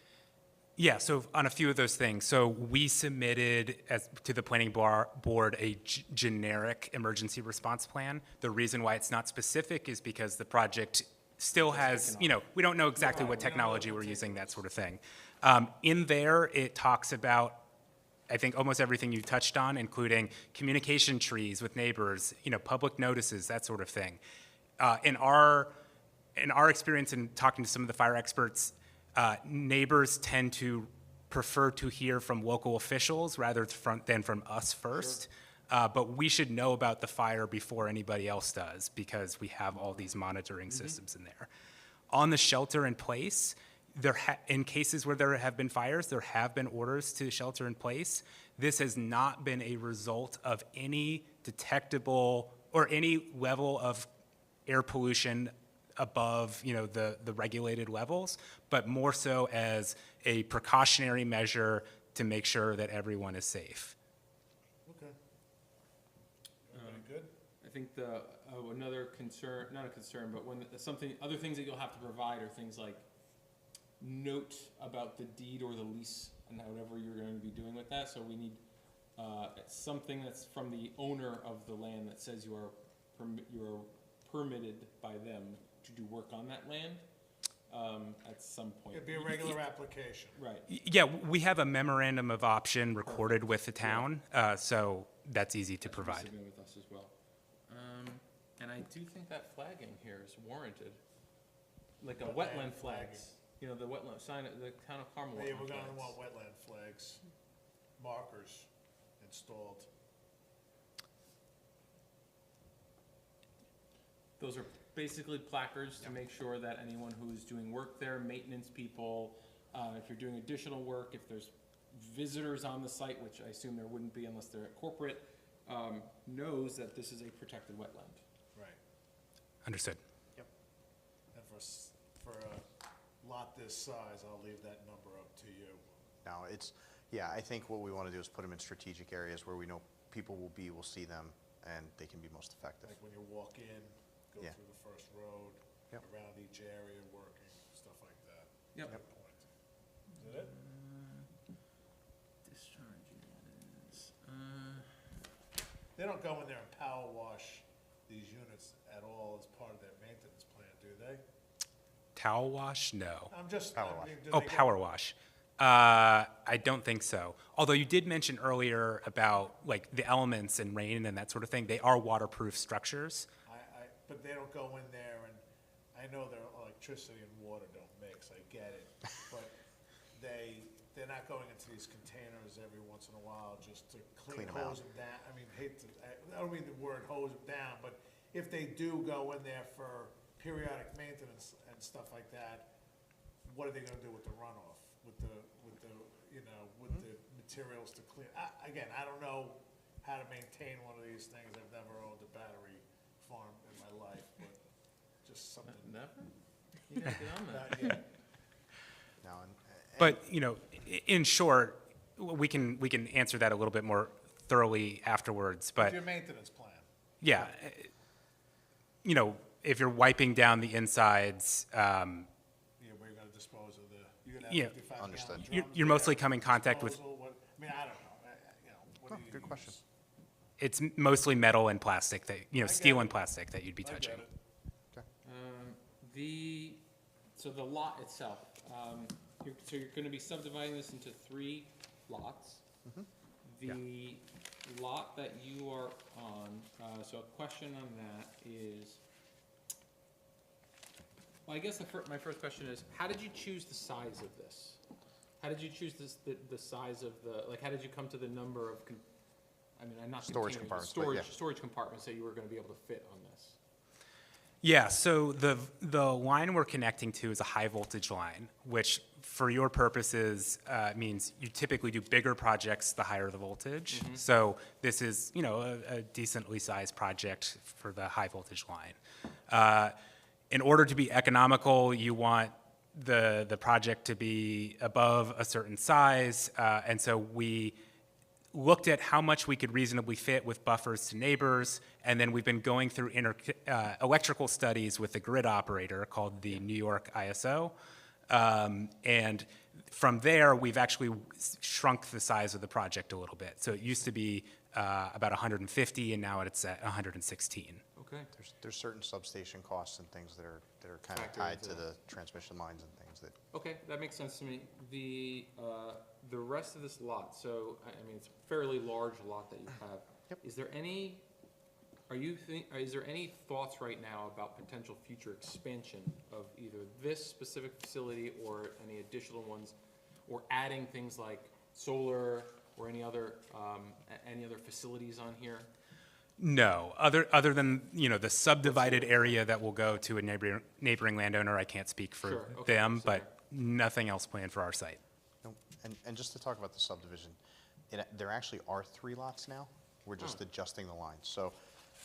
Yeah, so on a few of those things, so we submitted to the planning board a generic emergency response plan. The reason why it's not specific is because the project still has, we don't know exactly what technology we're using, that sort of thing. In there, it talks about, I think, almost everything you touched on, including communication trees with neighbors, public notices, that sort of thing. In our experience in talking to some of the fire experts, neighbors tend to prefer to hear from local officials rather than from us first. Sure. But we should know about the fire before anybody else does because we have all these monitoring systems in there. On the shelter in place, in cases where there have been fires, there have been orders to shelter in place. This has not been a result of any detectable or any level of air pollution above, the regulated levels, but more so as a precautionary measure to make sure that everyone is safe. Okay. Everybody good? I think another concern, not a concern, but other things that you'll have to provide are things like note about the deed or the lease and whatever you're going to be doing with that. So we need something that's from the owner of the land that says you are permitted by them to do work on that land at some point. It'd be a regular application. Right. Yeah, we have a memorandum of option recorded with the town, so that's easy to provide. Submit with us as well. And I do think that flagging here is warranted, like a wetland flags. The wetland sign, the town of Carmel. Yeah, wetland we're gonna flags. want wetland flags, markers installed. Those are basically placards to make sure that anyone who's doing work there, maintenance people, if you're doing additional work, if there's visitors on the site, which I assume there wouldn't be unless they're at corporate, knows that this is a protected wetland. Right. Understood. Yep. And for a lot this size, I'll leave that number up to you. No, I think what we want to do is put them in strategic areas where we know people will see them, and they can be most effective. Like when you walk in, go Yeah. through the first road, Yep. around each area, working, stuff like that. Yep. Good point. Is that it? Discharge is, They don't go in there and power wash these units at all as part of their maintenance plan, do they? Towel wash? No. I'm just. Power I wash. mean, do Oh, they go- power wash. I don't think so. Although you did mention earlier about like the elements and rain and that sort of thing. They are waterproof structures. But they don't go in there and, I know their electricity and water don't mix, I get it. But they're not going into these containers every once in a while just to Clean 'em out. hose them down. I mean, I don't mean the word hose them down, but if they do go in there for periodic maintenance and stuff like that, what are they gonna do with the runoff, with the materials to clean? Again, I don't know how to maintain one of these things. I've never owned a battery farm in my life, but just something. never? You gotta get on that. Not yet. Now, But in short, we can answer that a little bit more thoroughly afterwards. With But your maintenance plan. yeah, if you're wiping down the insides, Yeah, where you're gonna dispose of the, you're gonna Yeah. have 55 Understood. gallon You're- drums you're mostly there, come in contact with- disposal, what- I mean, I don't know, you know, what Oh, do you good question. use? it's mostly metal and plastic that, I steel get and it. plastic that you'd be I get touching. it. So the lot itself, so you're gonna be subdividing this into 3 lots. The lot that you are on, so a question on that is, well, I guess my first question is, how did you choose the size of this? How did you choose the size of like, how did you come to the number of, not Storage containers, but compartments, but yeah. storage compartments that you were gonna be able to fit on this? Yeah, so the line we're connecting to is a high voltage line, which for your purposes means you typically do bigger projects the higher the voltage. So this is, a decently sized project for the high voltage line. In order to be economical, you want the project to be above a certain size, and so we looked at how much we could reasonably fit with buffers to neighbors, and then we've been going through electrical studies with the grid operator called the New York ISO. And from there, we've actually shrunk the size of the project a little bit. So it used to be about 150, and now it's at 116. Okay. There's certain substation costs and things that are kind of Factor tied into to that. the transmission lines and things that, Okay, that makes sense to me. The rest of this lot, so, it's a fairly large lot that you have. Yep. Is there any, is there any thoughts right now about potential future expansion of either this specific facility or any additional ones, or adding things like solar or any other facilities on here? No, other than, the subdivided area that will go to a neighboring landowner, I can't speak for Sure, okay, them, so- but nothing else planned for our site. no, and just to talk about the subdivision, there actually are 3 lots now. We're just adjusting the lines. So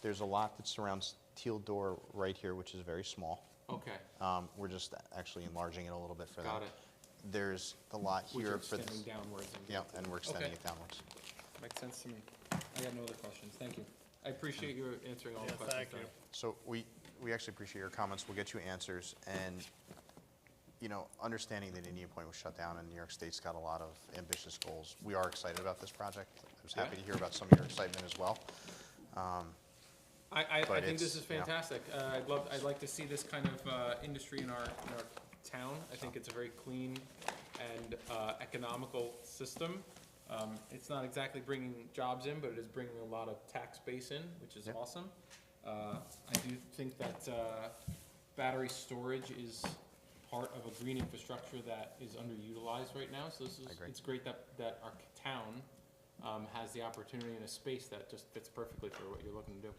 there's a lot that surrounds Teal Door right here, which is very small. Okay, We're just actually enlarging it a little bit for them. got it. There's the lot Which here are for extending this. downwards. Yeah, and we're extending Okay. it downwards. Makes sense to me. I got no other questions. Thank you. I appreciate you answering all the Yeah, questions. thank you. So we actually appreciate your comments. We'll get you answers. And, understanding that Indian Point was shut down and New York State's got a lot of ambitious goals, we are excited about this project. I was happy to hear about some of your excitement as well. I But think this it's, is fantastic. I'd like to see this kind of industry in our town. I think it's a very clean and economical system. It's not exactly bringing jobs in, but it is bringing a lot of tax base in, which is Yeah. awesome. I do think that battery storage is part of a green infrastructure that is underutilized right now. So I agree. it's great that our town has the opportunity in a space that just fits perfectly for what you're looking to do.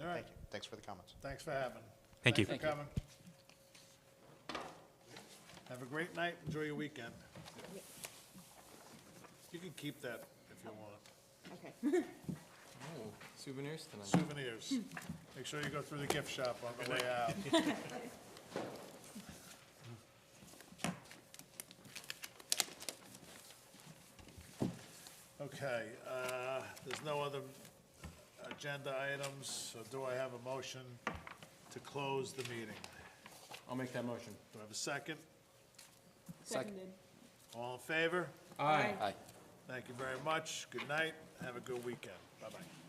All right, Thank you. Thanks for the comments. thanks for having. Thank you. Thanks for coming. Have a great night, enjoy your weekend. You can keep that if you want. Okay. Oh, souvenirs tonight. Souvenirs. Make sure you go through the gift shop on the way out. Okay, there's no other agenda items, so do I have a motion to close the meeting? I'll make that motion. Do I have a second? Seconded. All in favor? Aye. Aye. Thank you very much. Good night. Have a good weekend. Bye-bye.